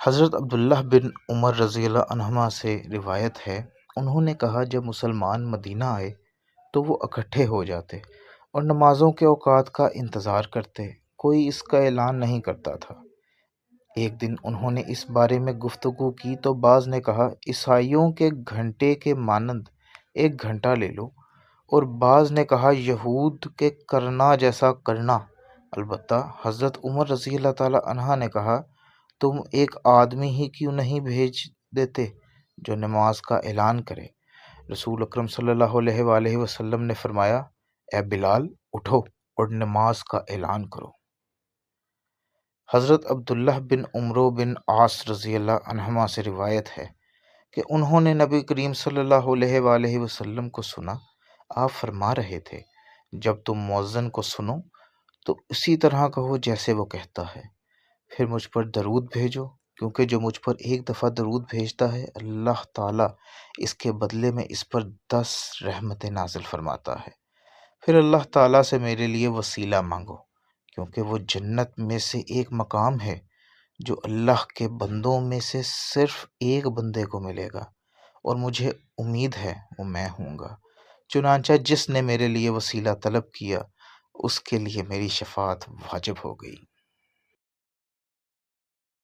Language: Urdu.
حضرت عبداللہ بن عمر رضی اللہ عنہما سے روایت ہے، انہوں نے کہا جب مسلمان مدینہ آئے تو وہ اکٹھے ہو جاتے اور نمازوں کے اوقات کا انتظار کرتے، کوئی اس کا اعلان نہیں کرتا تھا۔ ایک دن انہوں نے اس بارے میں گفتگو کی تو بعض نے کہا عیسائیوں کے گھنٹے کے مانند ایک گھنٹہ لے لو، اور بعض نے کہا یہود کے کرنا جیسا کرنا۔ البتہ حضرت عمر رضی اللہ تعالی عنہ نے کہا تم ایک آدمی ہی کیوں نہیں بھیج دیتے جو نماز کا اعلان کرے؟ رسول اکرم صلی اللہ علیہ وآلہ وسلم نے فرمایا، اے بلال اٹھو اور نماز کا اعلان کرو۔ حضرت عبداللہ بن عمرو بن عاص رضی اللہ عنہما سے روایت ہے کہ انہوں نے نبی کریم صلی اللہ علیہ وآلہ وسلم کو سنا، آپ فرما رہے تھے جب تم مؤذن کو سنو تو اسی طرح کہو جیسے وہ کہتا ہے، پھر مجھ پر درود بھیجو، کیونکہ جو مجھ پر ایک دفعہ درود بھیجتا ہے اللہ تعالیٰ اس کے بدلے میں اس پر 10 رحمتیں نازل فرماتا ہے۔ پھر اللہ تعالیٰ سے میرے لیے وسیلہ مانگو، کیونکہ وہ جنت میں سے ایک مقام ہے جو اللہ کے بندوں میں سے صرف ایک بندے کو ملے گا، اور مجھے امید ہے وہ میں ہوں گا۔ چنانچہ جس نے میرے لیے وسیلہ طلب کیا اس کے لیے میری شفاعت واجب ہو گئی۔